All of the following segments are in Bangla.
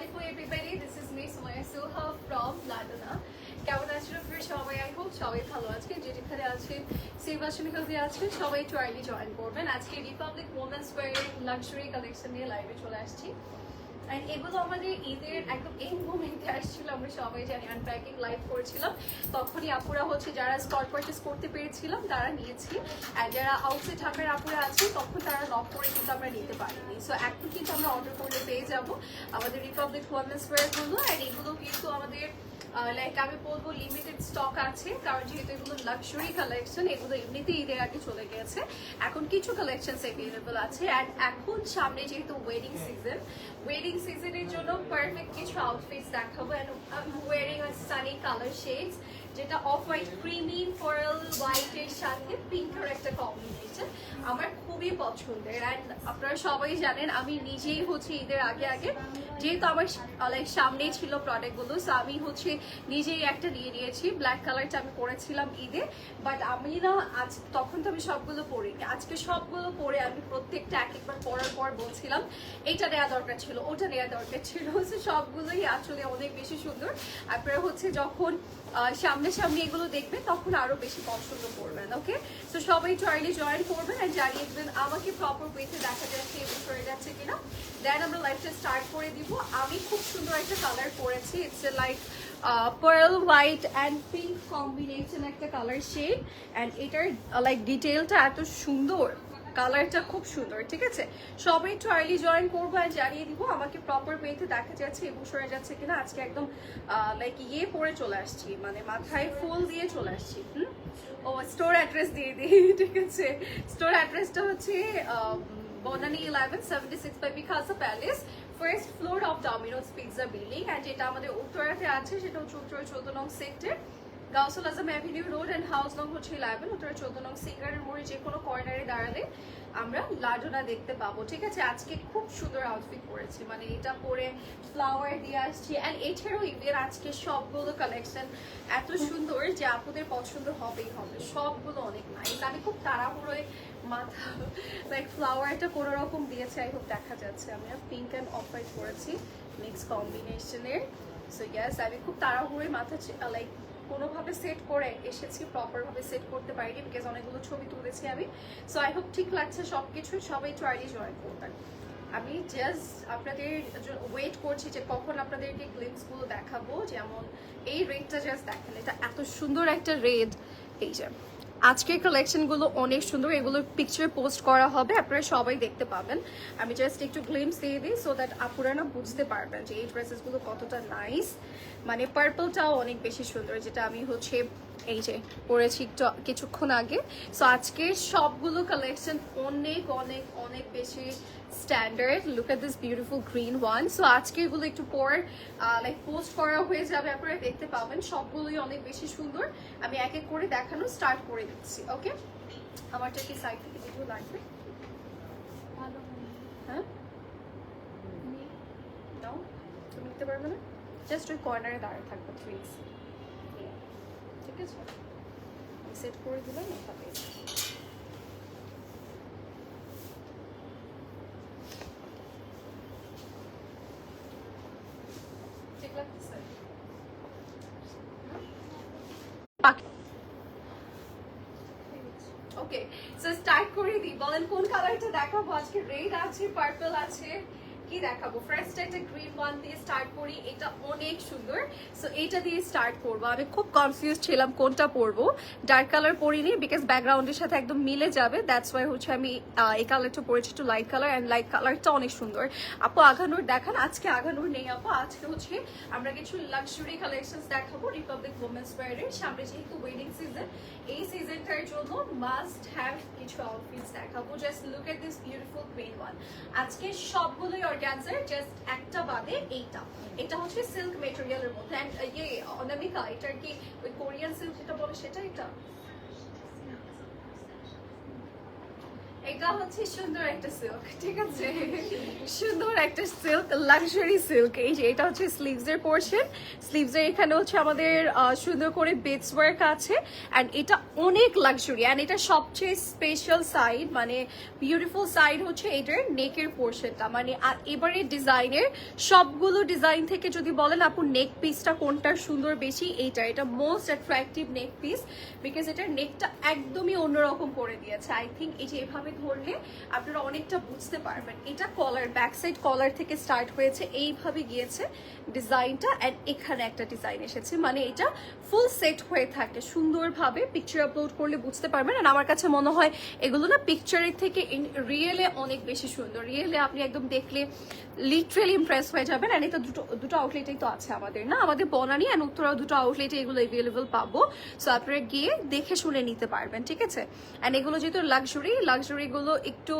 Beautiful everybody, this is me Sumaya Suha from Ladana. কেমন আছেন আপনারা সবাই? আই হোপ সবাই ভালো আছেন। যেখানে আছেন সেবাসন হেলদি আছেন সবাই একটু আর্লি জয়েন করবেন। আজকে Republic women's wear luxury collection নিয়ে লাইভে চলে আসছি। অ্যান্ড এগুলো আমাদের ঈদের একদম এই মোমেন্টে আসছিল, আমরা সবাই জানি আনপ্যাকিং লাইভ করেছিলাম, তখনই আপুরা হচ্ছে যারা স্পট পারচেস করতে পেরেছিলাম তারা নিয়েছি, অ্যান্ড যারা আউটসাইড ঢাকার আপুরা আছে তখন তারা লক করে কিন্তু আমরা নিতে পারিনি। সো এখন কিন্তু আমরা অর্ডার করলে পেয়ে যাব আমাদের রিপাবলিক ওমেন্স ওয়্যারগুলো। অ্যান্ড এগুলো কিন্তু আমাদের লাইক আমি বলবো লিমিটেড স্টক আছে, কারণ যেহেতু এগুলো লাক্সারি কালেকশন, এগুলো এমনিতেই ঈদের আগে চলে গেছে। এখন কিছু কালেকশন অ্যাভেলেবল আছে। অ্যান্ড এখন সামনে যেহেতু ওয়েডিং সিজনের জন্য পারফেক্ট কিছু আউটফিটস দেখাবো। And I am wiring a Sunny colour shades, যেটা অফ হোয়াইট ক্রিমি ফয়েল হোয়াইটের সাথে পিঙ্কের একটা কম্বিনেশন, আমার খুবই পছন্দের। অ্যান্ড আপনারা সবাই জানেন আমি নিজেই হচ্ছে ঈদের আগে যেহেতু আমার লাইক সামনেই ছিল প্রোডাক্টগুলো, সো আমি হচ্ছে নিজেই একটা নিয়ে নিয়েছি। ব্ল্যাক কালারটা আমি পরেছিলাম ঈদে, বাট আমি না আজ তখন তো আমি সবগুলো পরিনি, আজকে সবগুলো পরে আমি প্রত্যেকটা একবার পরার পর বলছিলাম এইটা নেওয়া দরকার ছিল, ওটা নেওয়া দরকার ছিল। সবগুলোই আসলে অনেক বেশি সুন্দর। আপনারা হচ্ছে যখন সামনে এগুলো দেখবেন তখন আরো বেশি পছন্দ করবেন। ওকে, তো সবাই ট্রাইলি জয়েন করবেন আর জানিয়ে দেবেন আমাকে প্রপার ওয়েতে দেখা যাচ্ছে এবং করে যাচ্ছে কিনা, দেন আমরা লাইভটা স্টার্ট করে দিব। আমি খুব সুন্দর একটা কালার পরেছি, it's like pearl white and pink combination একটা কালার শেড। অ্যান্ড এটার লাইক ডিটেলটা এত সুন্দর, কালারটা খুব সুন্দর। ঠিক আছে, সবাই একটু আর্লি জয়েন করবো আর জানিয়ে দিব আমাকে প্রপার ওয়েতে দেখা যাচ্ছে এবং সরে যাচ্ছে কিনা। আজকে একদম লাইক পরে চলে আসছি, মানে মাথায় ফুল দিয়ে চলে আসছি। ও স্টোর অ্যাড্রেস দিয়ে দিই, ঠিক আছে। স্টোর অ্যাড্রেসটা হচ্ছে Banani 1176 by Picasso Palace, first floor of Domino's pizza building. And যেটা আমাদের উত্তরাতে আছে সেটা হচ্ছে উত্তরা 14 নং sector, Gausul Azam avenue road, and house নং হচ্ছে 11, উত্তরা 14 নং সিঙ্গারের মোড়ে যে কোনো কর্নারে দাঁড়ালে আমরা লাডোনা দেখতে পাবো। ঠিক আছে, আজকে খুব সুন্দর আউটফিট পরেছি, মানে এটা পরে ফ্লাওয়ার দিয়ে আসছি। অ্যান্ড এছাড়াও ঈদের আজকে সবগুলো কালেকশন এত সুন্দর যে আপনাদের পছন্দ হবেই হবে, সবগুলো অনেক নাইস। আমি খুব তাড়াহুড়োয় মাথা লাইক ফ্লাওয়ারটা কোনো রকম দিয়েছে, আই হোপ দেখা যাচ্ছে। আমি পিঙ্ক অ্যান্ড অফ হোয়াইট পরেছি মিক্স কম্বিনেশনের। সো ইয়াস, আমি খুব তাড়াহুড়োয় মাথা লাইক কোনোভাবে সেট করে এসেছি, প্রপারভাবে সেট করতে পারিনি বিকজ অনেকগুলো ছবি তুলেছি আমি। সো আই হোপ ঠিক লাগছে সব কিছু, সবাই ট্রাইলি জয়েন করবেন। আমি জাস্ট আপনাদের ওয়েট করছি যে কখন আপনাদেরকে গ্লিমসগুলো দেখাবো। যেমন এই রেডটা জাস্ট দেখেন, এটা এত সুন্দর একটা রেড। এই যে আজকের কালেকশনগুলো অনেক সুন্দর, এগুলো পিকচার পোস্ট করা হবে, আপনারা সবাই দেখতে পাবেন। আমি জাস্ট একটু গ্লিমস দিয়ে দিই সো দ্যাট আপনারা না বুঝতে পারবেন যে এই ড্রেসেসগুলো কতটা নাইস। মানে পার্পলটাও অনেক বেশি সুন্দর, যেটা আমি হচ্ছে এই যে পরেছি কিছুক্ষণ আগে। সো আজকে সবগুলো কালেকশন অনেক অনেক অনেক বেশি standard. Look at this beautiful green one. So আজকে এগুলো একটু পর লাইক পোস্ট করা হয়ে যাবে, আপনারা দেখতে পাবেন। সবগুলোই অনেক বেশি সুন্দর। আমি এক এক করে দেখানো স্টার্ট করে দিচ্ছি। ওকে, আমারটা কি সাইড থেকে ভিডিও লাগবে? হ্যাঁ, নাও তুমি নিতে পারবে না, জাস্ট ওই কর্নারে দাঁড়িয়ে থাকবে প্লিজ। ঠিক আছে, সেট করে দিলাম এভাবে। ঠিক লাগতেছে? ওকে, সো স্টার্ট করে দিই। বলেন কোন কালারটা দেখাবো আজকে? রেড আছে, পার্পল আছে, কি দেখাবো? ফার্স্ট একটা গ্রিন ওয়ান দিয়ে স্টার্ট করি, এটা অনেক সুন্দর। সো এটা দিয়ে স্টার্ট করবো। আমি খুব কনফিউজ ছিলাম কোনটা পরবো, ডার্ক কালার পরিনি বিকজ ব্যাকগ্রাউন্ডের সাথে একদম মিলে যাবে, দ্যাটস ওয়াই হচ্ছে আমি এই কালারটা পরেছি, একটু লাইট কালার। অ্যান্ড লাইট কালারটা অনেক সুন্দর। আপু আগানোর দেখান। আজকে আগানোর নেই আপু, আজকে হচ্ছে আমরা কিছু লাক্সারি কালেকশনস দেখাবো রিপাবলিক ওমেন্স ওয়্যারের। সামনে যেহেতু ওয়েডিং সিজন, এই সিজনটার জন্য মাস্ট হ্যাভ কিছু আউটফিটস দেখাবো। Just look at this beautiful green one. আজকে সবগুলোই অর্গানজার, জাস্ট একটা বাদে এইটা, এটা হচ্ছে সিল্ক মেটেরিয়ালের মধ্যে। অ্যান্ড অনামিকা, এটার কি ওই কোরিয়ান সিল্ক যেটা বলে সেটা? এটা হচ্ছে সুন্দর একটা সিল্ক, ঠিক আছে, সুন্দর একটা সিল্ক, লাক্সারি সিল্ক। এই যে এটা হচ্ছে স্লিভস এর পোর্শন, স্লিভস এর এখানে হচ্ছে আমাদের সুন্দর করে বেডস ওয়ার্ক আছে এন্ড এটা অনেক লাক্সারি এন্ড এটা সবচেয়ে স্পেশাল সাইড, মানে বিউটিফুল সাইড হচ্ছে এটার নেকের পোর্শনটা। মানে এবারে ডিজাইনের সবগুলো ডিজাইন থেকে যদি বলেন আপু নেক পিসটা কোনটা সুন্দর বেশি, এটা most attractive neck piece, because এটার নেকটা একদমই অন্যরকম করে দিয়েছে। আই থিঙ্ক এই যে এভাবে ধরলে আপনারা অনেকটা বুঝতে পারবেন। এটা কলার, ব্যাক সাইড কলার থেকে স্টার্ট হয়েছে, এইভাবে গিয়েছে ডিজাইনটা এন্ড এখানে একটা ডিজাইন এসেছে, মানে এটা ফুল সেট হয়ে থাকে সুন্দরভাবে। পিকচার আপলোড করলে বুঝতে পারবেন। আর আমার কাছে মনে হয় এগুলো না পিকচারের থেকে রিয়েলে অনেক বেশি সুন্দর। রিয়েলে আপনি একদম দেখলে লিটারেলি ইমপ্রেস হয়ে যাবেন। এন্ড এটা দুটো আউটলেটেই তো আছে আমাদের, না আমাদের বনানী এন্ড উত্তরাও দুটো আউটলেটে এগুলো অ্যাভেলেবল পাবো। সো আপনারা গিয়ে দেখে শুনে নিতে পারবেন, ঠিক আছে। এন্ড এগুলো যেহেতু লাক্সারিগুলো একটু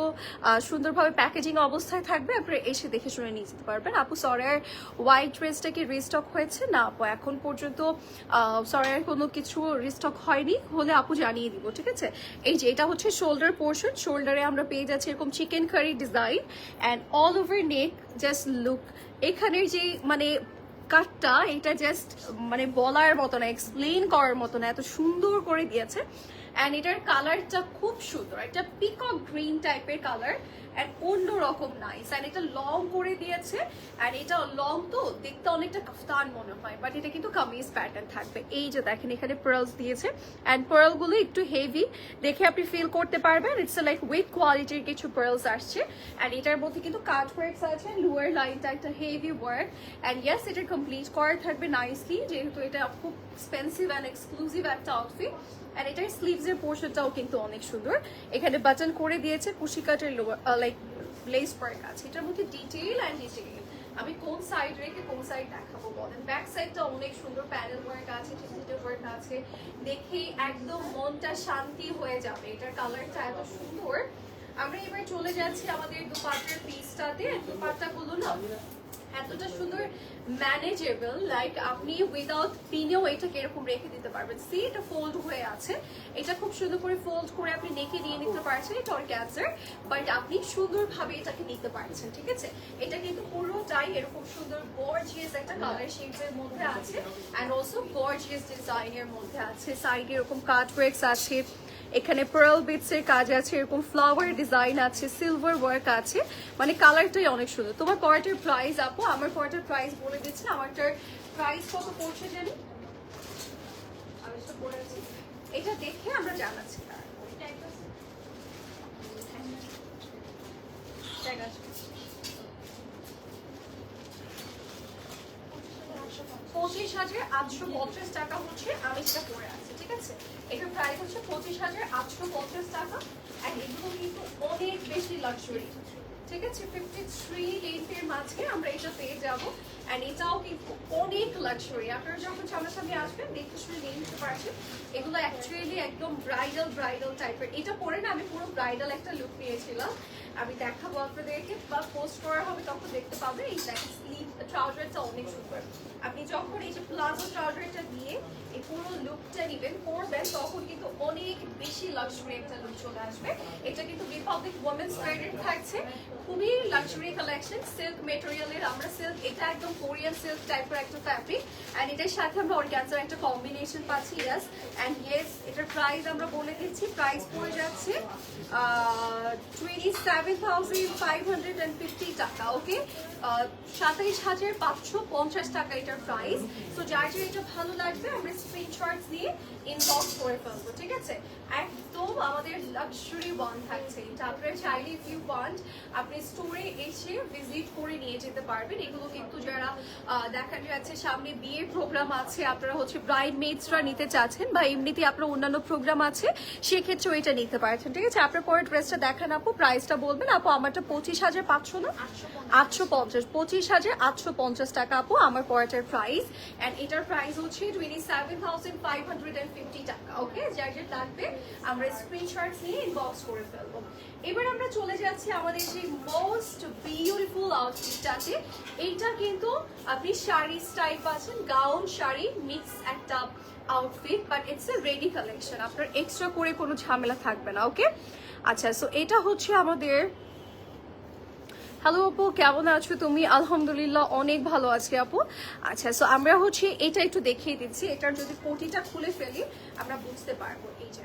সুন্দরভাবে প্যাকেজিং অবস্থায় থাকবে, আপনারা এসে দেখে শুনে নিয়ে যেতে পারবেন। আপু সরার হোয়াইট ড্রেসটা কি রিস্টক হয়েছে? না আপু, এখন পর্যন্ত সরার কোনো কিছু রিস্টক হয়নি, হলে আপু জানিয়ে দিব, ঠিক আছে। এই যে এটা হচ্ছে শোল্ডার পোর্শন, শোল্ডারে আমরা পেয়ে যাচ্ছি এরকম chicken curry design and all over neck. Just look, এখানের যে মানে কাটটা, এটা জাস্ট মানে বলার মতো না, এক্সপ্লেন করার মতো না, এত সুন্দর করে দিয়েছে। অ্যান্ড এটার কালারটা খুব সুন্দর, একটা পিকক গ্রিন টাইপের কালার অ্যান্ড অন্যরকম নাইস। অ্যান্ড এটা লং করে দিয়েছে, অ্যান্ড এটা লং তো দেখতে অনেকটা কাফতান মনে হয়, বাট এটা কিন্তু কামিজ প্যাটার্ন থাকবে। এই যে দেখেন এখানে পার্লস দিয়েছে অ্যান্ড পার্লগুলো একটু হেভি, দেখে আপনি ফিল করতে পারবেন ইটস লাইক উইথ কোয়ালিটির কিছু পার্লস আসছে। অ্যান্ড এটার মধ্যে কিন্তু কাট ওয়ার্কস আছে, লোয়ার লাইনটা একটা হেভি ওয়ার্ক অ্যান্ড ইয়েস এটা কমপ্লিট করা থাকবে নাইসলি, যেহেতু এটা খুব এক্সপেন্সিভ অ্যান্ড এক্সক্লুসিভ একটা আউটফিট। আর এটার স্লিভস এর পোর্শনটাও কিন্তু অনেক সুন্দর, এখানে বাটন করে দিয়েছে, পুশিকাটের লাইক লেস ওয়ার্ক আছে। এটার মধ্যে ডিটেইল অ্যান্ড ডিটেইল আমি কোন সাইড রেখে কোন সাইড দেখাবো বলেন। ব্যাক সাইডটা অনেক সুন্দর, প্যানেল ওয়ার্ক আছে, ডিজিটাল ওয়ার্ক আছে, দেখেই একদম মনটা শান্তি হয়ে যাবে। এটার কালারটা এত সুন্দর। আমরা এবার চলে যাচ্ছি আমাদের দুপাট্টার পিসটাতে। দুপাট্টাগুলো না এতটা সুন্দর ম্যানেজেবল, লাইক আপনি উইদাউট পিনেও এটাকে এরকম রেখে দিতে পারবেন। সি এটা ফোল্ড হয়ে আছে, এটা খুব সুন্দর করে ফোল্ড করে আপনি নেকে নিয়ে নিতে পারছেন, এটা অর্গানজার, বাট আপনি সুন্দরভাবে এটাকে নিতে পারছেন, ঠিক আছে। এটা কিন্তু পুরোটাই এরকম সুন্দর গর্জিয়াস একটা কালার শেডসের মধ্যে আছে অ্যান্ড অলসো গর্জিয়াস ডিজাইনের মধ্যে আছে। সাইডে এরকম কাট ওয়ার্কস আছে, এখানে পার্ল বিটস এর কাজ আছে, এরকম ফ্লাওয়ার ডিজাইন আছে, সিলভার ওয়ার্ক আছে, মানে কালারটাই অনেক সুন্দর। তোমার পরাটার প্রাইস আপু, আমার পরাটার প্রাইস বলে দিচ্ছি। আমারটার প্রাইস কত পড়ছে জানি, আমি তো পড়েছি, এটা দেখে আমরা জানাচ্ছি। $25,850 টাকা হচ্ছে আমি সেটা পরে আছি, ঠিক আছে। এটার প্রাইস হচ্ছে $25,850 টাকা। আর এগুলো কিন্তু অনেক বেশি লাক্সারি, ঠিক আছে। 53 লেন্থের মাঝে আমরা এটা পেয়ে যাবো অ্যান্ড এটাও কিন্তু অনেক লাক্সারি। আপনারা যখন সামনাসামনি আসবেন দেখে শুনে নিয়ে নিতে পারছেন। এগুলো অ্যাকচুয়ালি একদম ব্রাইডাল টাইপের। এটা পরে না আমি পুরো ব্রাইডাল একটা লুক নিয়েছিলাম, আমি দেখাবো আপনাদেরকে, বা পোস্ট করা হবে তখন দেখতে পাবেন। এই স্লিভ ট্রাউজারটা অনেক সুন্দর। আপনি যখন এই যে প্লাজো ট্রাউজারটা দিয়ে এই পুরো লুকটা নেবেন পরবেন, তখন কিন্তু অনেক বেশি লাক্সারি একটা লুক চলে আসবে। এটা কিন্তু রিপাবলিক ওমেন্স ওয়্যারের থাকছে, খুবই লাক্সারি কালেকশন, সিল্ক মেটেরিয়ালের। আমরা সিল্ক, এটা একদম কোরিয়ান সিল্ক টাইপের একটা ফ্যাব্রিক অ্যান্ড এটার সাথে আমরা অর্গানজার একটা কম্বিনেশন পাচ্ছি। ইয়েস অ্যান্ড ইয়েস এটার প্রাইস আমরা বলে দিচ্ছি, প্রাইস পড়ে যাচ্ছে 27,550 টাকা। ওকে, 27,550 টাকা এটার প্রাইস। তো যার যার এটা ভালো লাগবে আমরা স্ক্রিনশটস দিয়ে ইনবক্স করে ফেলবো, ঠিক আছে। একদম আমাদের লাক্সারি ওয়ান থাকছে এটা। আপনারা চাইলে ইফ ইউ ওয়ান্ট আপনি স্টোরে এসে ভিজিট করে নিয়ে যেতে পারবেন। এগুলো কিন্তু যারা দেখা যাচ্ছে সামনে বিয়ের প্রোগ্রাম আছে, আপনারা হচ্ছে ব্রাইড মেডসরা নিতে চাচ্ছেন, বা এমনিতে আপনার অন্যান্য প্রোগ্রাম আছে, সেক্ষেত্রেও এটা নিতে পারছেন, ঠিক আছে। আপনার পরে ড্রেসটা দেখান আপু, প্রাইসটা বলবেন। আপু আমারটা 25,500 না 850, 25,850 টাকা আপু আমার পরেটার প্রাইস। অ্যান্ড এটার প্রাইস হচ্ছে 27,550 টাকা। ওকে, যার যার লাগবে আমরা স্ক্রিনশটস নিয়ে ইনবক্স করে ফেলবো। এবার আমরা চলে যাচ্ছি আমাদের যে মোস্ট বিউটিফুল আউটফিটটাতে। এইটা কিন্তু আপনি শাড়ি স্টাইল পাচ্ছেন, গাউন শাড়ি মিক্স একটা outfit, but it's a ready collection, আপনার এক্সট্রা করে কোনো ঝামেলা থাকবে না। ওকে, আচ্ছা, সো এটা হচ্ছে আমাদের, হ্যালো আপু, কেমন আছো তুমি? আলহামদুলিল্লাহ অনেক ভালো আছি আপু। আচ্ছা, সো আমরা হচ্ছে এটা একটু দেখিয়ে দিচ্ছি, এটার যদি কোটিটা খুলে ফেলি আমরা বুঝতে পারবো। এই যে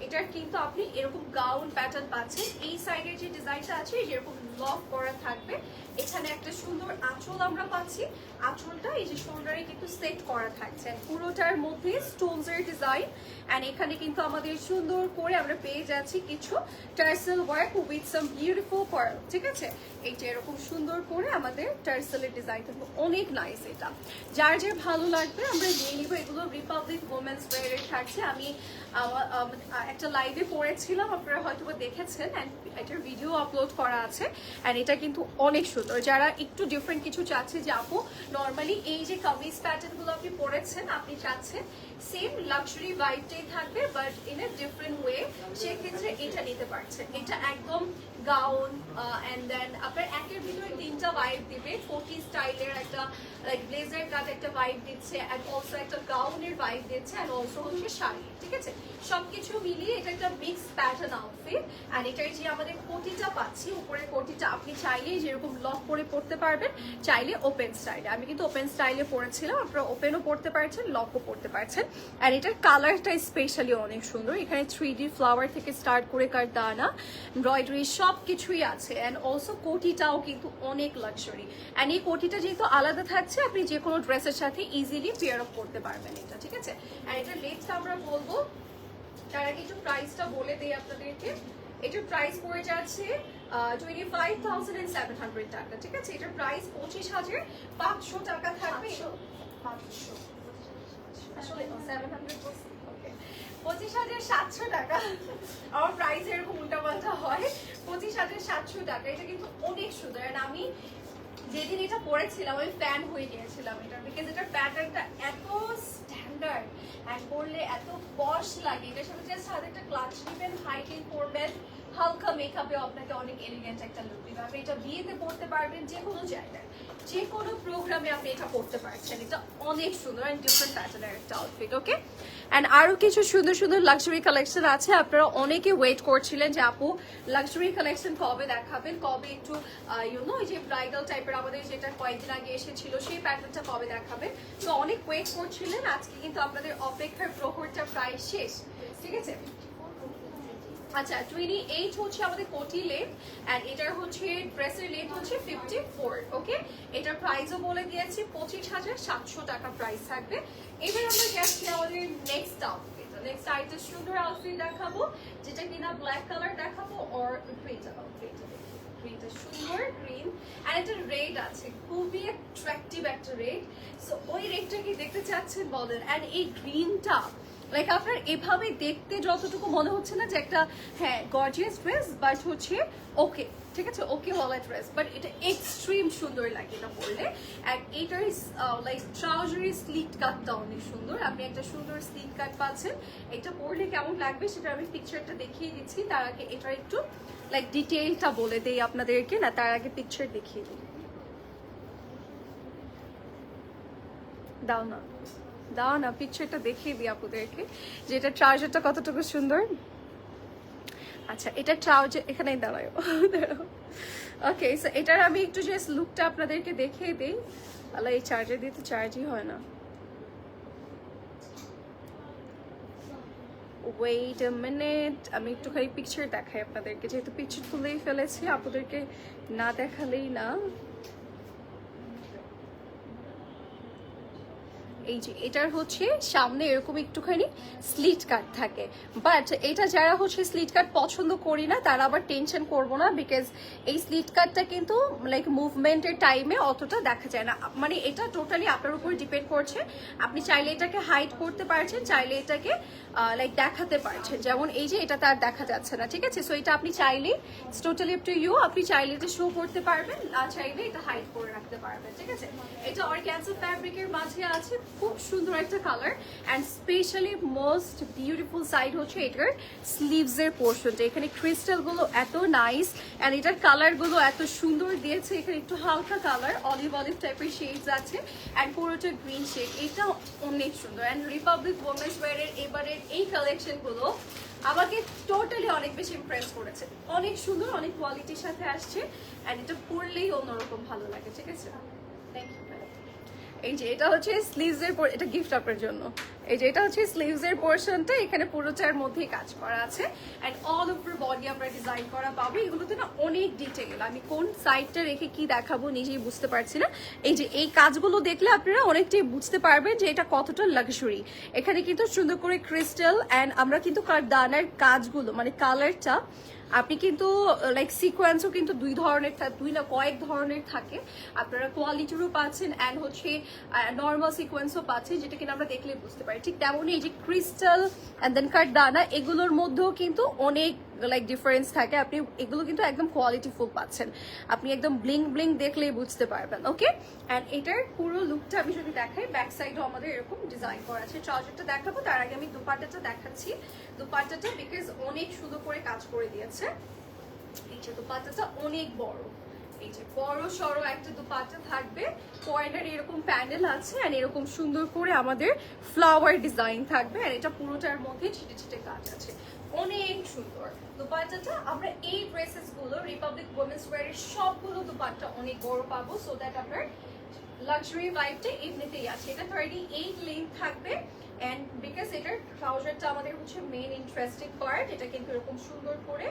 এটার কিন্তু আপনি এরকম গাউন প্যাটার্ন পাচ্ছেন। এই সাইডের যে ডিজাইনটা আছে যেরকম লক করা থাকবে, এখানে একটা সুন্দর আঁচল আমরা পাচ্ছি। আঁচলটা এই যে শোল্ডারে কিন্তু সেট করা থাকছে, পুরোটার মধ্যে স্টোনস এর ডিজাইন। এন্ড এখানে কিন্তু আমাদের সুন্দর করে আমরা পেয়ে যাচ্ছি কিছু tassel work with some beautiful pearl. ঠিক আছে, এই যে এরকম সুন্দর করে আমাদের টার্সেলের ডিজাইন কিন্তু অনেক নাইস। এটা যার যার ভালো লাগবে আমরা নিয়ে নিব। এগুলো রিপাবলিক ওমেন্স ওয়্যারের থাকছে। আমি একটা লাইভে পড়েছিলাম, আপনারা হয়তো দেখেছেন, অ্যান্ড এটার ভিডিও আপলোড করা আছে। অ্যান্ড এটা কিন্তু অনেক সুন্দর। যারা একটু ডিফারেন্ট কিছু চাচ্ছে যে আপু নর্মালি এই যে কামিজ প্যাটার্নগুলো আপনি পরেছেন, আপনি চাচ্ছেন সেম লাক্সারি ভাইবটাই থাকবে but in a different way, সেক্ষেত্রে এটা নিতে পারছেন। এটা একদম গাউন অ্যান্ড দেন আপনার একের ভিতরে তিনটা ভাইব দিবে। কোটি স্টাইলের একটা লাইক ব্লেজার কাট একটা ভাইব দিচ্ছে, অ্যান্ড অলসো একটা গাউনের ভাইব দিচ্ছে, অ্যান্ড অলসো হচ্ছে শাড়ি। ঠিক আছে, সবকিছু মিলিয়ে এটা একটা মিক্স প্যাটার্ন আউটফিট। অ্যান্ড এটার যে আমাদের কোটিটা পাচ্ছি, উপরের কোটিটা আপনি চাইলে যেরকম লক করে পরতে পারবেন, চাইলে ওপেন স্টাইলে। আমি কিন্তু ওপেন স্টাইলে পরেছিলাম, আপনারা ওপেনও পরতে পারছেন, লকও পরতে পারছেন। অ্যান্ড এটার কালারটা স্পেশালি অনেক সুন্দর। এখানে 3D ফ্লাওয়ার থেকে স্টার্ট করে কারদানা, এমব্রয়ডারি সব কিছুই আছে। অ্যান্ড অলসো কোটিটাও কিন্তু অনেক লাক্সারি। অ্যান্ড এই কোটিটা যেহেতু আলাদা থাকছে, আপনি যে কোনো ড্রেসের সাথে ইজিলি পেয়ার আপ করতে পারবেন এটা। ঠিক আছে, অ্যান্ড এটার রেটটা আমরা বলবো, তার আগে একটু প্রাইসটা বলে দেই আপনাদেরকে। এটার প্রাইস পড়ে যাচ্ছে 25,700 টাকা। ঠিক আছে, এটার প্রাইস 25,500 টাকা থাকবে। 25,700 টাকা। আমার প্রাইস এরকম উল্টাপাল্টা হয়। 25,700 টাকা। এটা কিন্তু অনেক সুন্দর। আমি যেদিন এটা পরেছিলাম আমি ফ্যান হয়ে গিয়েছিলাম এটা, বিকজ এটার প্যাটার্নটা এত স্ট্যান্ডার্ড অ্যান্ড পরলে এত পশ লাগে। এটার সাথে জাস্ট হাতে একটা ক্লাচ নেবেন, হাইটিং করবেন, হালকা মেকআপে আপনাকে অনেক এলিগেন্ট একটা লুক দিবে। আপনি এটা বিয়েতে পড়তে পারবেন, যে কোনো জায়গায় যে কোনো প্রোগ্রামে আপনি এটা পড়তে পারছেন। এটা অনেক সুন্দর অ্যান্ড ডিফারেন্ট প্যাটার্নের একটা আউটফিট। ওকে, অ্যান্ড আরও কিছু সুন্দর সুন্দর লাক্সারি কালেকশন আছে। আপনারা অনেকে ওয়েট করছিলেন যে আপু লাক্সারি কালেকশন কবে দেখাবেন, কবে একটু ইউনো ওই যে ব্রাইডাল টাইপের আমাদের যেটা কয়েকদিন আগে এসেছিল সেই প্যাটার্নটা কবে দেখাবেন। তো অনেক ওয়েট করছিলেন, আজকে কিন্তু আপনাদের অপেক্ষার প্রহরটা প্রায় শেষ। ঠিক আছে, আচ্ছা 28 হচ্ছে আমাদের কোটি লেন্থ, এন্ড এটার হচ্ছে ড্রেসের লেন্থ হচ্ছে 54। ওকে, এটার প্রাইসও বলে দিয়েছি 25,700 টাকা প্রাইস থাকবে। এবার আমরা যাচ্ছি আমাদের নেক্সট আউটফিট। নেক্সট আরেকটা সুন্দর আউটফিট দেখাবো, যেটা কিনা ব্ল্যাক কালার দেখাবো অর গ্রিন আউটফিট। গ্রিনটা সুন্দর গ্রিন, আর এটা রেড আছে, খুবই অ্যাট্রাকটিভ একটা রেড। সো ওই রেডটা কি দেখতে চাচ্ছেন বলেন। এন্ড এই গ্রিনটা লাইক আপনার এভাবে দেখতে যতটুকু মনে হচ্ছে না যে একটা হ্যাঁ গর্জিয়াস ড্রেস, বাট হচ্ছে ওকে, ঠিক আছে, ওকে ওয়ালা ড্রেস, বাট এটা এক্সট্রিম সুন্দর লাগে এটা পরলে। অ্যান্ড এটার লাইক ট্রাউজারের স্লিট কাটটা অনেক সুন্দর। আপনি একটা সুন্দর স্লিট কাট পাচ্ছেন। এটা পরলে কেমন লাগবে সেটা আমি পিকচারটা দেখিয়ে দিচ্ছি। তার আগে এটার একটু লাইক ডিটেইলটা বলে দেই আপনাদেরকে, না তার আগে পিকচার দেখিয়ে দিই। দাও না দাও না, পিকচারটা দেখিয়ে দিই আপনাদেরকে যে এটা ট্রাউজারটা কতটুকু সুন্দর। আচ্ছা, এটা ট্রাউজার এখানেই দাঁড়ায়। ওকে, সো এটার আমি একটু জাস্ট লুকটা আপনাদেরকে দেখিয়ে দিই। আল্লাহ, এই চার্জার দিয়ে তো চার্জই হয় না। ওয়েট আ মিনিট, আমি একটুখানি পিকচার দেখাই আপনাদেরকে, যেহেতু পিকচার তুলেই ফেলেছি, আপনাদেরকে না দেখালেই না। এই যে এটার হচ্ছে সামনে এরকম একটুখানি স্লিট কাট থাকে, বাট এটা যারা হচ্ছে স্লিট কাট পছন্দ করি না তারা আবার টেনশন করবো না, বিকজ এই স্লিট কাটটা কিন্তু লাইক মুভমেন্টের টাইমে অতটা দেখা যায় না। মানে এটা টোটালি আপনার উপর ডিপেন্ড করছে। আপনি চাইলে এটাকে হাইড করতে পারছেন, চাইলে এটাকে লাইক দেখাতে পারছেন। যেমন এই যে এটা তার দেখা যাচ্ছে না, ঠিক আছে। সো এটা আপনি চাইলে টোটালি আপ টু ইউ, আপনি চাইলে এটা শো করতে পারবেন, আর চাইলে এটা হাইড করে রাখতে পারবেন, ঠিক আছে। এটা অর্গানজা ফ্যাব্রিকের মাঝে আছে, খুব সুন্দর একটা colour. And specially most beautiful side হচ্ছে এটার স্লিভস এর পোর্শনটা। এখানে ক্রিস্টাল গুলো এত নাইস, অ্যান্ড এটার কালার গুলো এত সুন্দর দিয়েছে। এখানে একটু হালকা কালার অলিভ অলিভ টাইপের শেডস আছে, অ্যান্ড পুরোটা গ্রিন শেড। এটা অনেক সুন্দর। অ্যান্ড রিপাবলিক ওমেন্স ওয়্যারের এবারের এই কালেকশন গুলো আমাকে টোটালি অনেক বেশি ইমপ্রেস করেছে, অনেক সুন্দর, অনেক কোয়ালিটির সাথে আসছে এন্ড এটা পরলেই অন্যরকম ভালো লাগে। ঠিক আছে, থ্যাংক ইউ। এই যে এটা হচ্ছে স্লিভস এর, এটা গিফট আপনার জন্য। এই যে এটা হচ্ছে স্লিভস এর পোরশনটা, এখানে পুরোটার মধ্যেই কাজ করা আছে এন্ড অল ওভার বডি আমরা ডিজাইন করা পাবো। এগুলোতে না অনেক ডিটেইল, আমি কোন সাইডটা রেখে কি দেখাবো নিজেই বুঝতে পারছি না। এই যে এই কাজগুলো দেখলে আপনারা অনেকটাই বুঝতে পারবেন যে এটা কতটা লাক্সারি। এখানে কিন্তু সুন্দর করে ক্রিস্টাল এন্ড আমরা কিন্তু কারদানার কাজগুলো মানে কালারটা আপনি কিন্তু লাইক সিকোয়েন্সও কিন্তু দুই ধরনের, দুই না কয়েক ধরনের থাকে, আপনারা কোয়ালিটিরও পাচ্ছেন অ্যান্ড হচ্ছে নর্মাল সিকোয়েন্সও পাচ্ছেন, যেটা কিনা আমরা দেখলে বুঝতে পারি। ঠিক তেমনই এই যে ক্রিস্টাল অ্যান্ড দেন কারদানা এগুলোর মধ্যেও কিন্তু অনেক লাইক ডিফারেন্স থাকে। আপনি এগুলো কিন্তু একদম কোয়ালিটিফুল পাচ্ছেন, আপনি একদম ব্লিং ব্লিং দেখলেই বুঝতে পারবেন। ওকে, অ্যান্ড এটার পুরো লুকটা আমি যদি দেখাই, ব্যাক সাইডও আমাদের এরকম ডিজাইন করা আছে। ট্রাউজারটা দেখাবো তার আগে আমি দুপাট্টাটা দেখাচ্ছি। দুপাট্টাটা বিকজ অনেক সুন্দর করে কাজ করে দিয়েছে। এই যে দুপাট্টাটা অনেক বড়, এই যে বড় সড়ো একটা দুপাট্টা থাকবে, কর্নারে এরকম প্যানেল আছে আর এরকম সুন্দর করে আমাদের ফ্লাওয়ার ডিজাইন থাকবে আর এটা পুরোটার মধ্যে ছিটে ছিটে কাজ আছে, অনেক সুন্দর দুপাট্টাটা। আমরা এই ড্রেসেস গুলো রিপাবলিক ওমেন্স ওয়্যারের সবগুলো দুপাট্টা অনেক বড় পাবো, সো দ্যাট আপনার লাক্সারি ভাইবটা এমনিতেই আছে। এটা 38 লেন্থ থাকবে এন্ড বিকজ এটার ট্রাউজারটা আমাদের হচ্ছে মেইন ইন্টারেস্টিং পার্ট। এটা কিন্তু এরকম সুন্দর করে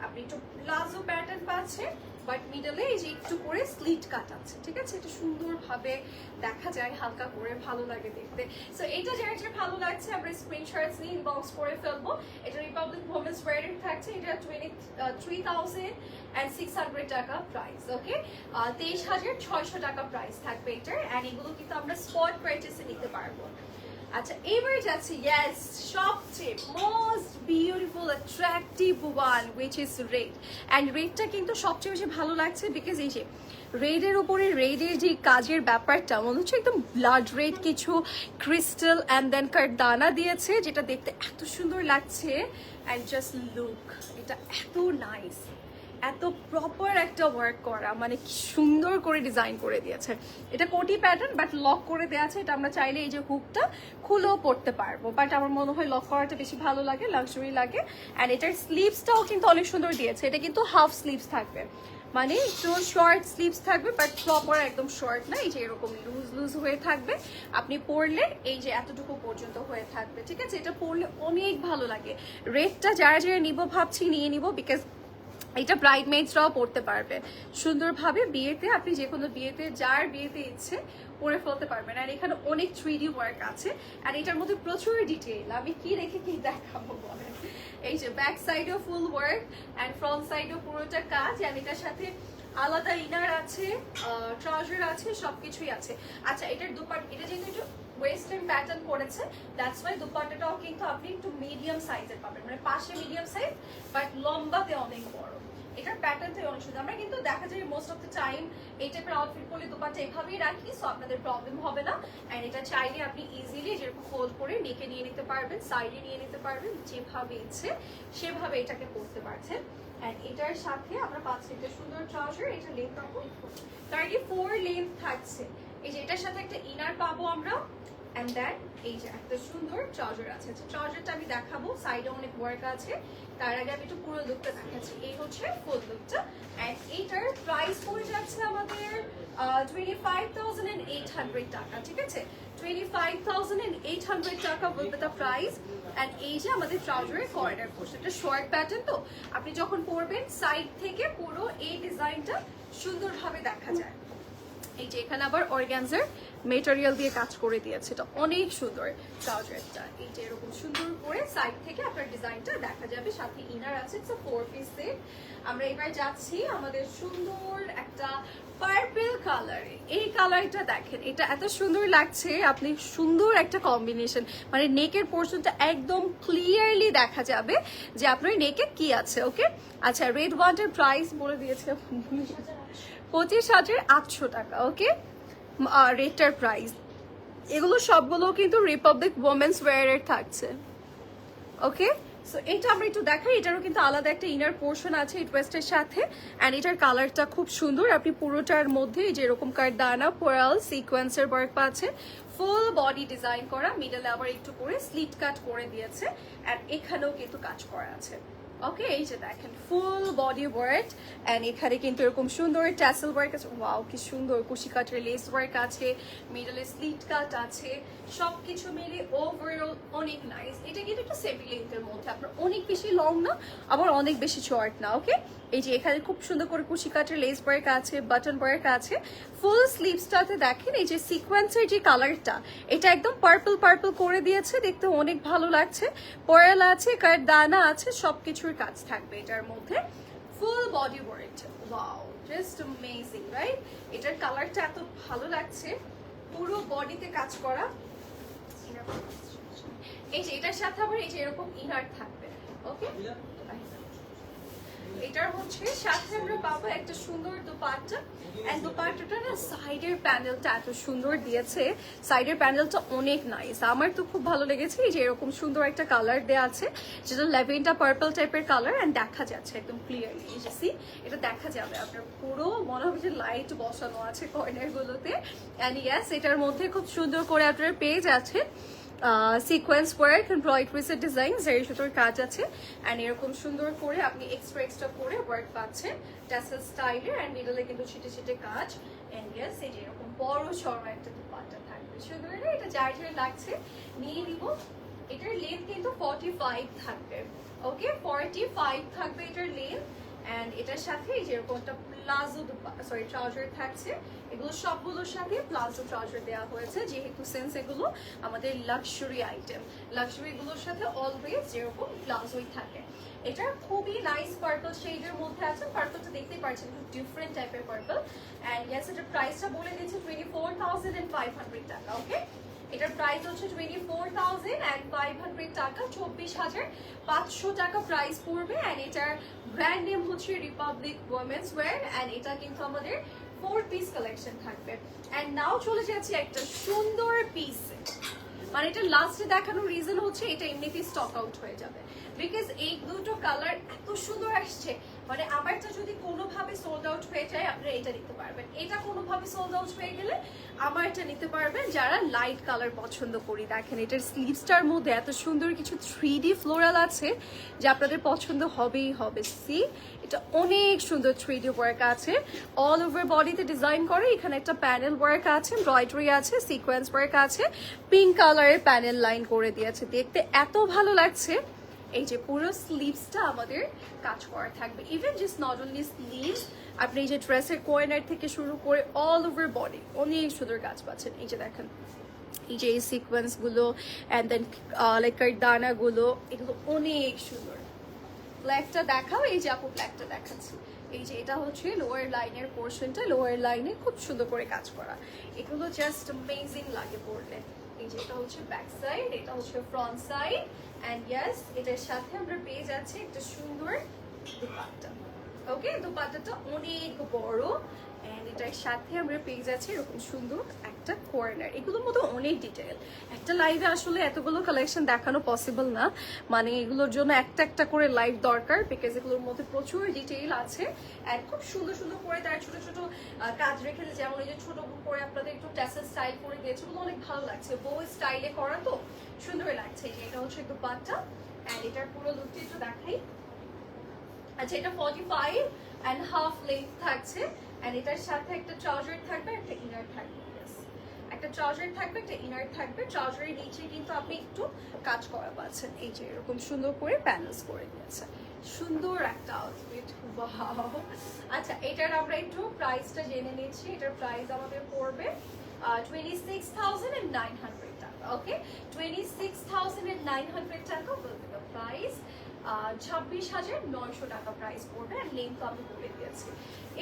আপনি একটু প্লাজো প্যাটার্ন পাচ্ছেন, বাট মিডলে এই যে একটু করে স্লিট কাট আছে। ঠিক আছে, এটা সুন্দরভাবে দেখা যায়, হালকা করে ভালো লাগে দেখতে। সো এটা যার যার ভালো লাগছে আমরা স্ক্রিনশটস নিয়ে ইনবক্স করে ফেলবো। এটা রিপাবলিক ওমেন্স ওয়্যারের থাকছে, এটা 23,600 টাকা প্রাইস। ওকে, 23,600 টাকা প্রাইস থাকবে এটার অ্যান্ড এগুলো কিন্তু আমরা স্পট প্রাইসে নিতে পারবো। আচ্ছা, এবার যাচ্ছি ইয়েস সবচেয়ে most beautiful attractive one which is red and রেডটা কিন্তু সবচেয়ে বেশি ভালো লাগছে বিকজ এই যে রেডের উপরে রেডের যে কাজের ব্যাপারটা মনে হচ্ছে একদম ব্লাড রেড, কিছু ক্রিস্টাল অ্যান্ড দেন কারদানা দিয়েছে যেটা দেখতে এত সুন্দর লাগছে অ্যান্ড জাস্ট লুক, এটা এত নাইস, এত প্রপার একটা ওয়ার্ক করা, মানে কি সুন্দর করে ডিজাইন করে দিয়েছে। এটা কোটি প্যাটার্ন বাট লক করে দেওয়া আছে, এটা আমরা চাইলে এই যে হুকটা খুলেও পড়তে পারবো, বাট আমার মনে হয় লক করাটা বেশি ভালো লাগে, লাক্সারি লাগে। অ্যান্ড এটার স্লিভসটাও কিন্তু অনেক সুন্দর দিয়েছে, এটা কিন্তু হাফ স্লিভস থাকবে, মানে একটু শর্ট স্লিভস থাকবে বাট প্রপার একদম শর্ট না, এই যে এরকম লুজ লুজ হয়ে থাকবে, আপনি পরলে এই যে এতটুকু পর্যন্ত হয়ে থাকবে। ঠিক আছে, এটা পরলে অনেক ভালো লাগে। রেডটা যারা যারা নিব ভাবছি নিয়ে নিব বিকজ এটা ব্রাইডমেডসরাও পড়তে পারবে সুন্দরভাবে, বিয়েতে আপনি যে কোনো বিয়েতে যার বিয়েতে ইচ্ছে পরে ফেলতে পারবেন। আর এখানে অনেক 3D ওয়ার্ক আছে আর এটার মধ্যে প্রচুর ডিটেইল, আমি কি রেখে কি দেখাবো বলেন। এই যে ব্যাক সাইডেও ফুল ওয়ার্ক অ্যান্ড ফ্রন্ট সাইডেও পুরোটা কাজ অ্যান্ড এটার সাথে আলাদা ইনার আছে, ট্রাউজার আছে, সবকিছুই আছে। আচ্ছা, এটার দুপাট্টা, এটা যেহেতু একটু ওয়েস্টার্ন প্যাটার্ন করেছে দ্যাটস ওয়াই দুপাট্টাটাও কিন্তু আপনি একটু মিডিয়াম সাইজের পাবেন, মানে পাশে মিডিয়াম সাইজ বাট লম্বাতে অনেক বড়। এটার প্যাটার্নটাই অনেক সুন্দর। আমরা কিন্তু দেখা যায় মোস্ট অফ দ্য টাইম এই টাইপের আউটফিট পরলে দুপাট্টা এভাবেই রাখি, সো আপনাদের প্রবলেম হবে না। অ্যান্ড এটা চাইলে আপনি ইজিলি যেরকম ফোল্ড করে নেকে নিয়ে নিতে পারবেন, সাইডে নিয়ে নিতে পারবেন, যেভাবে ইচ্ছে সেভাবে এটাকে পরতে পারছেন। অ্যান্ড এটার সাথে আমরা পাচ্ছি একটা সুন্দর ট্রাউজার, এটা লেন্থ পাবো 34 লেন্থ থাকছে। এই যে এটার সাথে একটা ইনার পাবো আমরা অ্যান্ড দেন এই যে একটা সুন্দর ট্রাউজার আছে। ট্রাউজারটা আমি দেখাবো, সাইডে অনেক ওয়ার্ক আছে, তার আগে আমি একটু পুরো লুকটা দেখাচ্ছি। এই হচ্ছে ফুল লুকটা অ্যান্ড এইটার প্রাইস পড়ে যাচ্ছে আমাদের 25,800 টাকা। ঠিক আছে, 25,800 টাকা বলতে তার প্রাইস। অ্যান্ড এই যে আমাদের ট্রাউজারের কর্নার পোর্শন, এটা শর্ট প্যাটার্ন, তো আপনি যখন পরবেন সাইড থেকে পুরো এই ডিজাইনটা সুন্দরভাবে দেখা যায়। এই যে এখানে আবার অর্গানজার মেটেরিয়াল দিয়ে কাজ করে দিয়েছে, এটা অনেক সুন্দর ট্রাউজারটা। এই যে এরকম সুন্দর করে সাইড থেকে আপনার ডিজাইনটা দেখা যাবে, সাথে ইনার আছে, ইটস আ 4 পিস সেট। আমরা এবার যাচ্ছি আমাদের সুন্দর একটা পার্পল কালারে। এই কালারটা দেখেন, এটা এত সুন্দর লাগছে, আপনি সুন্দর একটা কম্বিনেশন, মানে নেকের পোর্শনটা একদম ক্লিয়ারলি দেখা যাবে যে আপনার নেকে কি আছে। ওকে, আচ্ছা, রেড ওয়ান্টের প্রাইস বলে দিয়েছে 25,800 টাকা। ওকে, রেডটার প্রাইস, এগুলো সবগুলো কিন্তু রিপাবলিক ওমেন্স ওয়্যারের থাকছে। ওকে, সো এটা আমরা একটু দেখাই, এটারও কিন্তু আলাদা একটা ইনার পোর্শন আছে এই ড্রেসটার সাথে। অ্যান্ড এটার কালারটা খুব সুন্দর, আপনি পুরোটার মধ্যে যেরকম কারদানা পোরাল সিকোয়েন্সের ওয়ার্ক পাচ্ছে, ফুল বডি ডিজাইন করা, মিডলে আবার একটু করে স্লিট কাট করে দিয়েছে। অ্যান্ড এখানেও কিন্তু কাজ করা আছে। ওকে, এই যে দেখেন ফুল বডি ওয়ার্ক, অ্যান্ড এখানে কিন্তু এরকম সুন্দর ট্যাসেল ওয়ার্ক আছে। ওয়াও কি সুন্দর, কুশি কাটের লেস ওয়ার্ক আছে, মিডলে স্লিট কাট আছে, সবকিছু মিলে ওভারঅল অনেক নাইস। এটা কিন্তু একটা সেমি লেন্থের মধ্যে, আপনার অনেক বেশি লং না আবার অনেক বেশি শর্ট না। ওকে, এই যে এখানে খুব সুন্দর করে কুশি কাটের লেস ওয়ার্ক আছে, বাটন ওয়ার্ক আছে। ফুল স্লিভসটাতে দেখেন এই যে সিকোয়েন্সের যে কালারটা, এটা একদম পার্পল পার্পল করে দিয়েছে, দেখতে অনেক ভালো লাগছে। পয়েল আছে, কারদানা আছে, সবকিছুর কাজ থাকবে এটার মধ্যে। Full body work, wow just amazing right. এটার কালারটা এত ভালো লাগছে, পুরো বডিতে কাজ করা। এই যে এটার সাথে আবার এই যে এরকম ইনার থাকবে। ওকে, এটার হচ্ছে সাথে আমরা পাবো একটা সুন্দর দোপাট্টা। এন্ড দোপাট্টাটা না সাইডের প্যানেলটা এত সুন্দর দিয়েছে, সাইডের প্যানেলটা অনেক নাইস, আমার তো খুব ভালো লেগেছে। এই যে এরকম সুন্দর একটা কালার দেওয়া আছে, যেটা ল্যাভেন্ডার পার্পল টাইপের কালার, এন্ড দেখা যাচ্ছে একদম ক্লিয়ারলি। এই যে সি, এটা দেখা যাবে আপনার পুরো, মনে হবে যে লাইট বসানো আছে কর্নার গুলোতে। এন্ড ইয়েস, এটার মধ্যে খুব সুন্দর করে আপনার পেজ আছে সিকোয়েন্স ওয়ার্ক, এমব্রয়ডারিজের ডিজাইন, জারি সুতোর কাজ আছে। অ্যান্ড এরকম সুন্দর করে আপনি এক্সট্রা করে ওয়ার্ক পাচ্ছেন ট্যাসেল স্টাইলের, অ্যান্ড মিডলে কিন্তু ছিটে ছিটে কাজ। অ্যান্ড ইয়েস, এই যে এরকম বড় সড়ো একটা দুপাট্টা থাকবে, সুন্দর। এটা যার যার লাগছে নিয়ে নিব। এটার লেন্থ কিন্তু 45 থাকবে। ওকে, 45 থাকবে এটার লেন্থ। অ্যান্ড এটার সাথে এই যে এরকম একটা প্লাজো ট্রাউজার থাকছে। এগুলো সবগুলোর সাথে প্লাজো ট্রাউজার দেওয়া হয়েছে, যেহেতু সেন্স এগুলো আমাদের লাক্সারি আইটেম, লাক্সারি গুলোর সাথে অলওয়েজ যেরকম প্লাজোই থাকে। এটা খুবই নাইস পার্পল শেডের মধ্যে আছে, পার্পলটা দেখতেই পাচ্ছেন একটু ডিফারেন্ট টাইপের পার্পল। অ্যান্ড ইয়েস, এটার প্রাইসটা বলে দিচ্ছি 24,500 টাকা। ওকে, এটার প্রাইস হচ্ছে 24,500 টাকা, 24,500 টাকা প্রাইস পড়বে। অ্যান্ড এটার ব্র্যান্ড নেম হচ্ছে রিপাবলিক ওমেন্স ওয়্যার। অ্যান্ড এটা কিন্তু আমাদের 4 পিস কালেকশন থাকবে। অ্যান্ড নাও চলে যাচ্ছে একটা সুন্দর পিস, মানে এটা লাস্টে দেখানোর রিজন হচ্ছে এটা এমনিতেই স্টক আউট হয়ে যাবে, বিকজ এই দুটো কালার এত সুন্দর আসছে। মানে আমারটা যদি কোনোভাবে সোল্ড আউট হয়ে যায় আপনারা এটা নিতে পারবেন, এটা কোনোভাবে সোল্ড আউট হয়ে গেলে আমারটা নিতে পারবেন যারা লাইট কালার পছন্দ করি। দেখেন এটার স্লিভসটার মধ্যে এত সুন্দর কিছু 3D ফ্লোরাল আছে যে আপনাদের পছন্দ হবেই হবে। সি, এটা অনেক সুন্দর 3D ওয়ার্ক আছে, অল ওভার বডিতে ডিজাইন করে। এখানে একটা প্যানেল ওয়ার্ক আছে, এমব্রয়ডারি আছে, সিকোয়েন্স ওয়ার্ক আছে, পিঙ্ক কালারের প্যানেল লাইন করে দিয়েছে, দেখতে এত ভালো লাগছে। এই যে পুরো স্লিভসটা আমাদের কাজ করা থাকবে, even just not only sleeves, আপনি এই যে ড্রেসের কর্নার থেকে শুরু করে অল ওভার বডি অনেক সুন্দর কাজ পাচ্ছেন। এই যে দেখেন এই যে এই সিকোয়েন্স গুলো, অ্যান্ড দেন লাইক কারদানা গুলো, এগুলো অনেক সুন্দর। ব্ল্যাকটা দেখাও, এই যে আপু ব্ল্যাকটা দেখাচ্ছি। এই যে এটা হচ্ছে লোয়ার লাইনের পোর্শনটা, লোয়ার লাইনে খুব সুন্দর করে কাজ করা, এগুলো জাস্ট অ্যামেজিং লাগে পরলে। এই যে এটা হচ্ছে ব্যাক সাইড, এটা হচ্ছে ফ্রন্ট সাইড। অ্যান্ড ইয়েস, এটার সাথে আমরা পেয়ে যাচ্ছি একটা সুন্দর দুপাট্টা। ওকে, দুপাট্টাটা অনেক বড়, অ্যান্ড এটার সাথে আমরা পেয়ে যাচ্ছি এরকম সুন্দর একটা কর্নার। এগুলোর মধ্যে অনেক ডিটেল, একটা লাইভে আসলে এতগুলো কালেকশন দেখানো পসিবল না, মানে এগুলোর জন্য একটা একটা করে লাইভ দরকার, বিকজ এগুলোর মধ্যে প্রচুর ডিটেইল আছে। অ্যান্ড খুব সুন্দর সুন্দর করে তার ছোট ছোট কাজ রেখে, যেমন এই যে ছোট করে আপনাদের একটু ট্যাসেল স্টাইল করে দিয়েছে, ওগুলো অনেক ভালো লাগছে, বউ স্টাইলে করা তো সুন্দর লাগছে। এই যে এটা হচ্ছে দুপাট্টা, অ্যান্ড এটার পুরো লুকটি একটু দেখাই। আচ্ছা, এটা 45.5 লেন্থ থাকছে, এন্ড এটার সাথে একটা ট্রাউজার থাকবে, একটা ইনার থাকবে। একটা ট্রাউজার থাকবে, একটা ইনার থাকবে। ট্রাউজারের নিচে কিন্তু আপনি একটু কাজ করা পাচ্ছেন, এই যে এরকম সুন্দর করে প্যানেলস করে দিয়েছে, সুন্দর একটা আউটফিট। ওয়াও। আচ্ছা, এটার আমরা একটু প্রাইসটা জেনে নিচ্ছি। এটার প্রাইস আমাদের পড়বে 26,900 টাকা। ওকে, 26,900 টাকা বলতে প্রাইস, 26,900 টাকা প্রাইস পড়বে। আর লেন্থ আমি বলে দিয়েছি।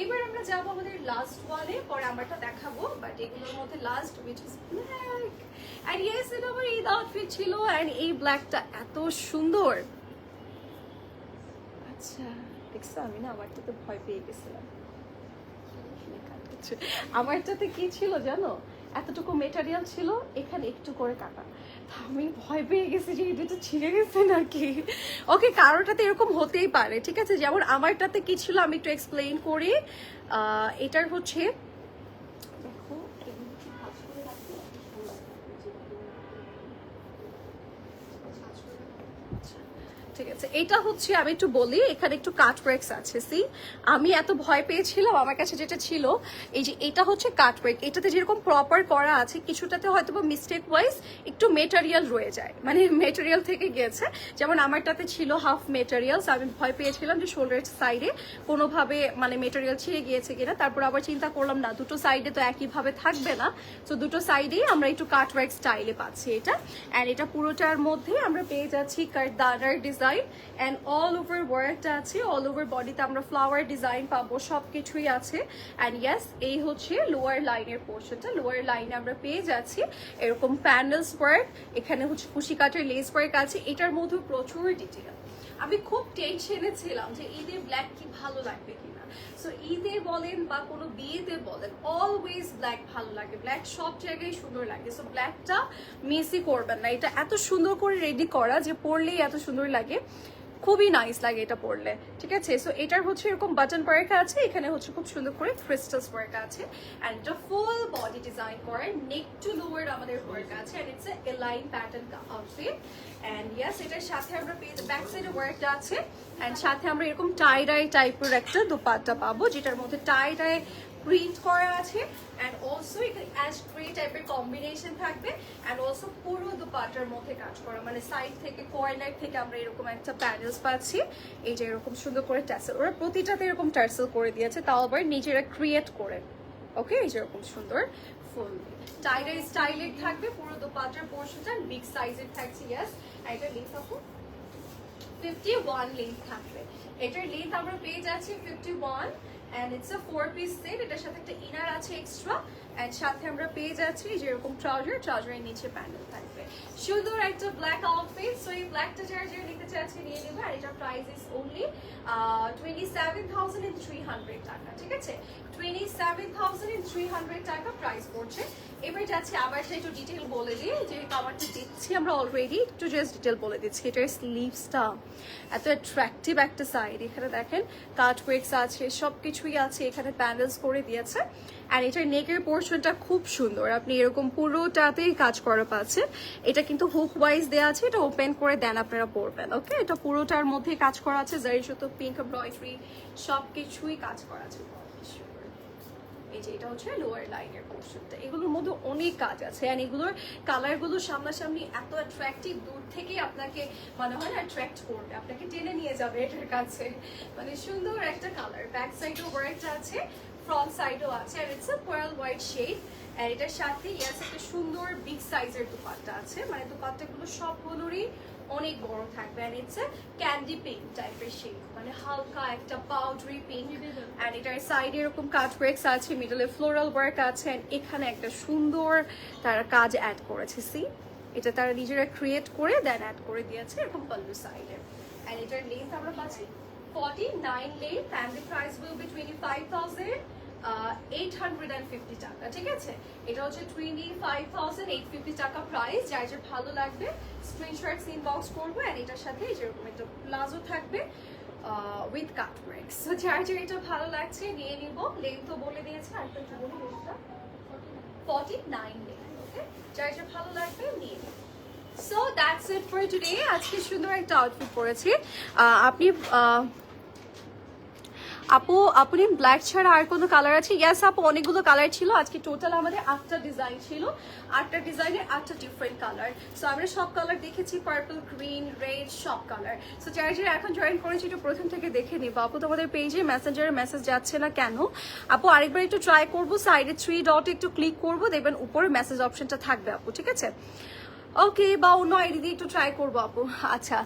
এবার আমরা যাবো আমাদের লাস্ট ওয়ানে, পরে আমারটা দেখাবো, বাট এগুলোর মধ্যে last which is black. And yes, এটা আমার ঈদ আউটফিট ছিল, এন্ড এই ব্ল্যাকটা এত সুন্দর। আচ্ছা দেখছো, আমি না আমারটাতে ভয় পেয়ে গেছিলাম। আমারটাতে কি ছিল জানো, এতটুকু মেটেরিয়াল ছিল, এখানে একটু করে কাটা। আমি ভয় পেয়ে গেছি যে এটা ছিঁড়ে গেছে নাকি। ওকে, কারোটাতে এরকম হতেই পারে, ঠিক আছে। যেমন আমারটাতে কি ছিল আমি একটু এক্সপ্লেইন করি। এটার হচ্ছে দেখো, ঠিক আছে, এটা হচ্ছে আমি একটু বলি, এখানে একটু কাট ওয়ার্কস আছে। সি, আমি এত ভয় পেয়েছিলাম, আমার কাছে যেটা ছিল এই যে এটা হচ্ছে কাট ওয়ার্ক, এটাতে যেরকম প্রপার করা আছে, কিছুটাতে হয়তো বা মিস্টেক ওয়াইজ একটু মেটেরিয়াল রয়ে যায়, মানে মেটেরিয়াল থেকে গিয়েছে। যেমন আমারটাতে ছিল হাফ মেটেরিয়ালস, আমি ভয় পেয়েছিলাম যে শোল্ডার সাইডে কোনোভাবে মানে মেটেরিয়াল ছিঁড়ে গিয়েছে কিনা। তারপর আবার চিন্তা করলাম না, দুটো সাইডে তো একইভাবে থাকবে না, তো দুটো সাইডেই আমরা একটু কাট ওয়ার্ক স্টাইলে পাচ্ছি এটা। অ্যান্ড এটা পুরোটার মধ্যে আমরা পেয়ে যাচ্ছি কারদানার ডিজাইন and all over ওয়ার্কটা আছে, অল ওভার বডিতে আমরা ফ্লাওয়ার ডিজাইন পাবো, সবকিছুই আছে। অ্যান্ড ইয়েস, এই হচ্ছে লোয়ার লাইনের পোর্শনটা। লোয়ার লাইনে আমরা পেয়ে যাচ্ছি এরকম প্যানেলস ওয়ার্ক, এখানে হচ্ছে কুশি কাটের লেস ওয়ার্ক আছে, এটার মধ্যে প্রচুর ডিটেল। আমি খুব টেনশনে ছিলাম যে ঈদে ব্ল্যাক কি ভালো লাগবে কিনা। সো ঈদে বলেন বা কোনো বিয়েতে বলেন, অলওয়েজ ব্ল্যাক ভালো লাগে, ব্ল্যাক সব জায়গায় সুন্দর লাগে। সো ব্ল্যাকটা মিসই করবেন না, এটা এত সুন্দর করে রেডি করা যে পরলেই এত সুন্দর লাগে, খুবই নাইস লাগে এটা পরলে, ঠিক আছে। সো এটার হচ্ছে এরকম বাটন ওয়ার্ক আছে, এখানে হচ্ছে খুব সুন্দর করে ক্রিস্টালস ওয়ার্ক আছে। অ্যান্ড এটা ফুল বডি ডিজাইন করে, নেক টু লোয়ার আমাদের ওয়ার্ক আছে। And it's a line pattern outfit. And yes, এটার সাথে আমরা পেয়ে ব্যাক সাইডে ওয়ার্কটা আছে। অ্যান্ড সাথে আমরা এরকম টাই ডাই টাইপের একটা দোপাট্টা পাবো, যেটার মধ্যে টাই ডাই প্রিন্ট করা আছে। অ্যান্ড অলসো এখানে অ্যাশ গ্রে টাইপের কম্বিনেশন থাকবে। অ্যান্ড অলসো পুরো দোপাট্টার মধ্যে কাজ করা, মানে সাইড থেকে কর্নার থেকে আমরা এরকম একটা প্যানেলস পাচ্ছি। এই যে এরকম সুন্দর করে ট্যাসেল, ওরা প্রতিটাতে এরকম ট্যাসেল করে দিয়েছে, তাও আবার নিজেরা ক্রিয়েট করে। ওকে, এই যে এরকম সুন্দর ফুল টাইডাই স্টাইলের থাকবে পুরো দোপাট্টার পোর্শনটা, বিগ সাইজের থাকছে। ইয়েস, এটা লেন্থ আপু 51 লেন্থ থাকবে। এটার লেন্থ আমরা পেয়ে যাচ্ছি 51। and it's a 4-piece set, এটার সাথে একটা ইনার আছে এক্সট্রা। এন্ড সাথে আমরা পেয়ে যাচ্ছি যেরকম ট্রাউজারের নিচে প্যানেল থাকবে, সুন্দর একটা ব্ল্যাক আউটফিট। সো এই ব্ল্যাকটা যারা যারা নিতে চাচ্ছে নিয়ে নেবে। আর এটার প্রাইস ইজ অনলি 27,300 টাকা, ঠিক আছে। 27,300 টাকা প্রাইস পড়ছে। এবার যাচ্ছে আবার সেটা একটু ডিটেল বলে দিই, যে কাভারটা দিচ্ছি আমরা অলরেডি, একটু জাস্ট ডিটেল বলে দিচ্ছি। এটার স্লিভসটা এত অ্যাট্রাকটিভ একটা সাইড, এখানে দেখেন কাট ওয়ার্কস আছে, সব কিছুই আছে, এখানে প্যানেলস করে দিয়েছে। অ্যান্ড এটার নেকের পোর্শনটা খুব সুন্দর, আপনি এরকম পুরোটাতেই কাজ করা পাচ্ছেন। এটা কিন্তু হুক ওয়াইজ দেওয়া আছে, এটা ওপেন করে দেন আপনারা পরবেন। ওকে, এটা পুরোটার মধ্যে কাজ করা আছে, জারি সুতো, পিঙ্ক এমব্রয়ডারি, সব কিছুই কাজ করা আছে। এই যে এটা হচ্ছে লোয়ার লাইনের পোর্শনটা, এগুলোর মধ্যে অনেক কাজ আছে। এন্ড এগুলোর কালারগুলো সামনাসামনি এত অ্যাট্রাকটিভ, দূর থেকেই আপনাকে মনে হয় অ্যাট্রাক্ট করবে, আপনাকে টেনে নিয়ে যাবে এটার কাছে, মানে সুন্দর একটা কালার। ব্যাক সাইডেও ওয়ার্কটা আছে, ফ্রন্ট সাইডও আছে। আর it's a pearl white shade. আর এটার সাথে ইয়াস একটা সুন্দর বিগ সাইজের দোপাট্টা আছে, মানে দোপাট্টাগুলো সবগুলোরই অনেক বড় থাকবে। And it's a candy pink টাইপের শেড, মানে হালকা একটা পাউডারি পিঙ্ক। এন্ড এটার সাইডে এরকম কাট ওয়ার্কস আছে, মিডলে ফ্লোরাল ওয়ার্ক আছে। এন্ড এখানে একটা সুন্দর তারা কাজ অ্যাড করেছে। সি, এটা তারা নিজেরা ক্রিয়েট করে দেন অ্যাড করে দিয়েছে এরকম পাল্লু সাইডে। এন্ড এটার লেন্থ আমরা পাচ্ছি 49 length. And the price will be 25,850 টাকা, ঠিক আছে। এটা হচ্ছে 25,850 টাকা প্রাইস। যার যে ভালো লাগবে স্ক্রিনশট ইনবক্স করবো। এন্ড এটার সাথে যেরকম একটা প্লাজো থাকবে উইথ কাট ওয়ার্কস। সো যার যে এটা ভালো লাগছে নিয়ে নিব। লেন্থও বলে দিয়েছে, আরেকটা একটু বলি, লেন্থটা 49 লেন্থ। ওকে, যার যে ভালো লাগবে নিয়ে নিব। So that's it for today. আজকে সুন্দর একটা আউটফিট পরেছি। আপনি আপু, আপনি ব্ল্যাক ছাড়া আর কোনো কালার আছে? ইয়াস আপু, অনেকগুলো কালার ছিল। আজকে টোটাল আমাদের 8টা ডিজাইন ছিল, 8টা ডিজাইনের 8টা ডিফারেন্ট কালার। সো আমরা সব কালার দেখেছি, পার্পল, গ্রিন, রেড, সব কালার। সো যারা যারা এখন জয়েন করেছি একটু প্রথম থেকে দেখে নিবো। আপু তোমাদের পেজে মেসেঞ্জারে মেসেজ যাচ্ছে না কেন? আপু আরেকবার একটু ট্রাই করবো, সাইডে 3 ডট একটু ক্লিক করবো, দেখবেন উপরে মেসেজ অপশনটা থাকবে আপু, ঠিক আছে। ওকে, বা অন্য আইডি দিয়ে একটু ট্রাই করবো আপু। আচ্ছা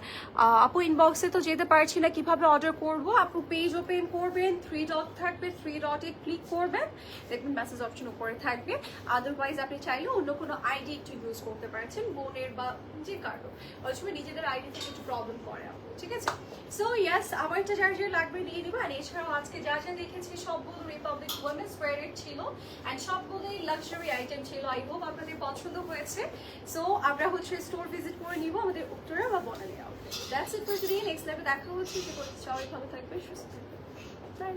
আপু ইনবক্সে তো যেতে পারছি না, কিভাবে অর্ডার করব? আপু পেজ ওপেন করবেন, 3 ডট থাকবে, 3 ডটে ক্লিক করবেন, দেখবেন মেসেজ অপশন উপরে থাকবে। আদারওয়াইজ আপনি চাইলে অন্য কোনো আইডি একটু ইউজ করতে পারছেন, বোনের বা যে কারো, ওই সময় নিজেদের আইডি থেকে একটু প্রবলেম করে আপু, ঠিক আছে? সো ইয়েস, আমার একটা যার যার লাগবে নিয়ে নিবা। আর এছাড়াও আজকে যা যা দেখেছি সবগুলো রিপাবলিক ওমেন্স ওয়্যারের ছিল, অ্যান্ড সবগুলোই লাক্সারি আইটেম ছিল। আই হোপ আপনাদের পছন্দ হয়েছে। সো আমরা হচ্ছে স্টোর ভিজিট করে নিব আমাদের উত্তরা বা Banani outlet. That's it for today. Next লাইভে দেখা হচ্ছে। সবাই ভালো থাকবে, সুস্থ থাকবে। বাই।